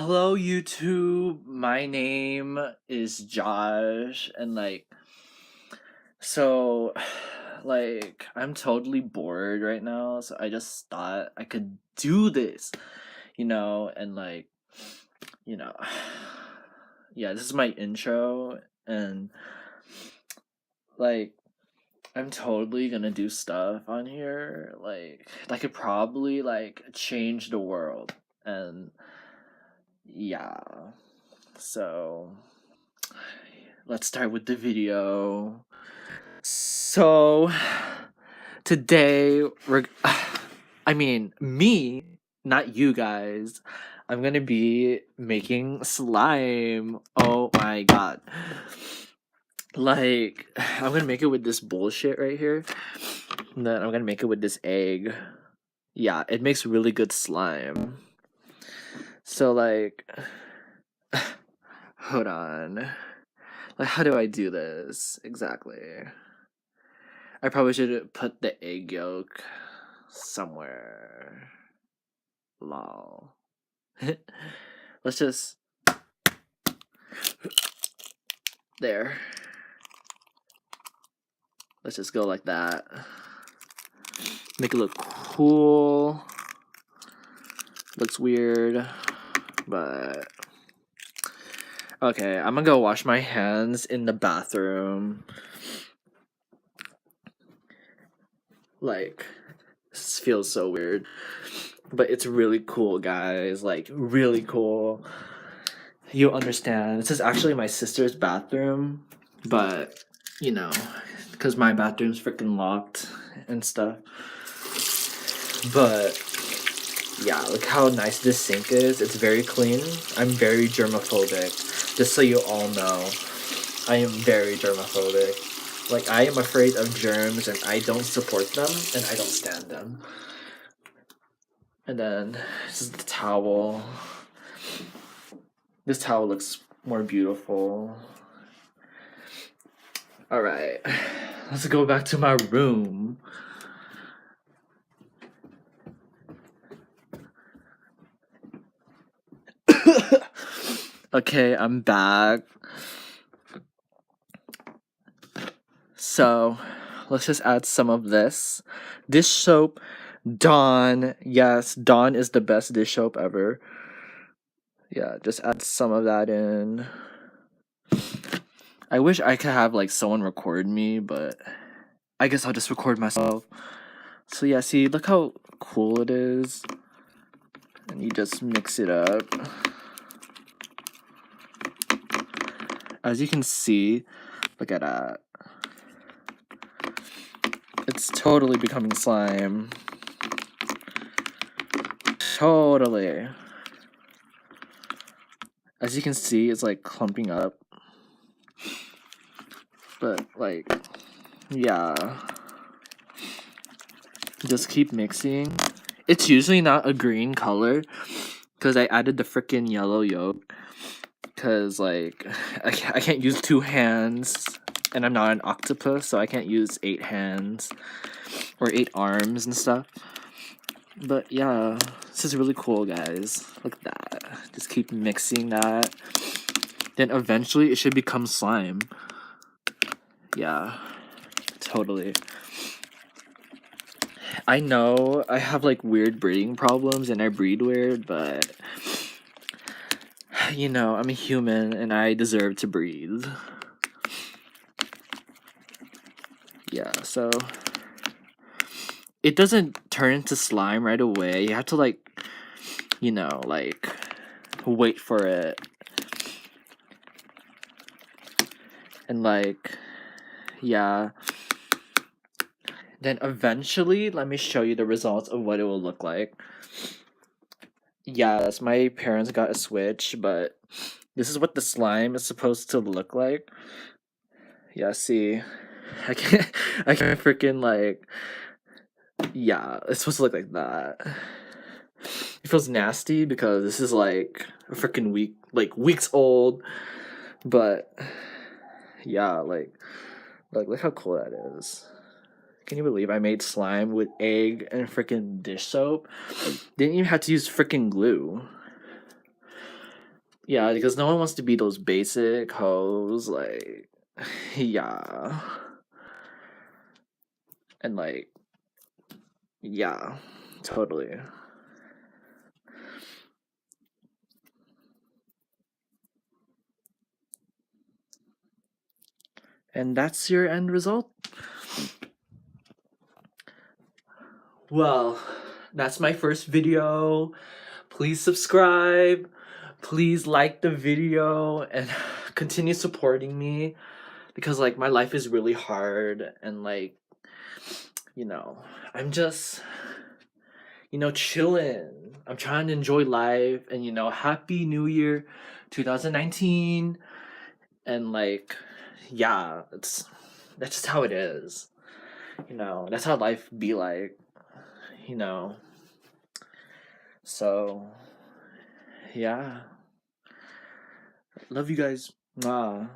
Hello, YouTube. My name is Josh, and so, I'm totally bored right now, so I just thought I could do this, and you know, yeah, this is my intro, and like, I'm totally gonna do stuff on here, that could probably, change the world, and yeah, so. Let's start with the video. So today I mean me, not you guys. I'm gonna be making slime. Oh my god. I'm gonna make it with this bullshit right here. And then I'm gonna make it with this egg. Yeah, it makes really good slime. So hold on. How do I do this exactly? I probably should put the egg yolk somewhere. Lol. Let's just there. Let's just go like that. Make it look cool. Looks weird, but okay. I'm gonna go wash my hands in the bathroom. This feels so weird, but it's really cool, guys. Really cool. You understand. This is actually my sister's bathroom, but because my bathroom's freaking locked and stuff. But yeah, look how nice this sink is. It's very clean. I'm very germophobic. Just so you all know, I am very germophobic. I am afraid of germs and I don't support them and I don't stand them. And then this is the towel. This towel looks more beautiful. Alright, let's go back to my room. Okay, I'm back. So, let's just add some of this. Dish soap, Dawn. Yes, Dawn is the best dish soap ever. Yeah, just add some of that in. I wish I could have someone record me, but I guess I'll just record myself. So yeah, see, look how cool it is. And you just mix it up. As you can see, look at that. It's totally becoming slime. Totally. As you can see, it's clumping up. But yeah. Just keep mixing. It's usually not a green color because I added the freaking yellow yolk. Because I can't use 2 hands, and I'm not an octopus, so I can't use 8 hands or 8 arms and stuff. But yeah, this is really cool, guys. Look at that. Just keep mixing that. Then eventually it should become slime. Yeah, totally. I know I have weird breeding problems and I breed weird, but I'm a human and I deserve to breathe. Yeah, so it doesn't turn into slime right away. You have to wait for it. And yeah. Then eventually, let me show you the results of what it will look like. Yes, my parents got a Switch, but this is what the slime is supposed to look like. Yeah, see, I can't freaking yeah, it's supposed to look like that. It feels nasty because this is a freaking weeks old, but yeah, look how cool that is. Can you believe I made slime with egg and freaking dish soap? Didn't even have to use freaking glue. Yeah, because no one wants to be those basic hoes, like, yeah. And like, yeah, totally. And that's your end result? Well, that's my first video. Please subscribe. Please like the video and continue supporting me because like my life is really hard and like you know, I'm just chilling. I'm trying to enjoy life and happy new year 2019 and like yeah, that's just how it is. That's how life be like, you know. So, yeah. Love you guys. Mwah.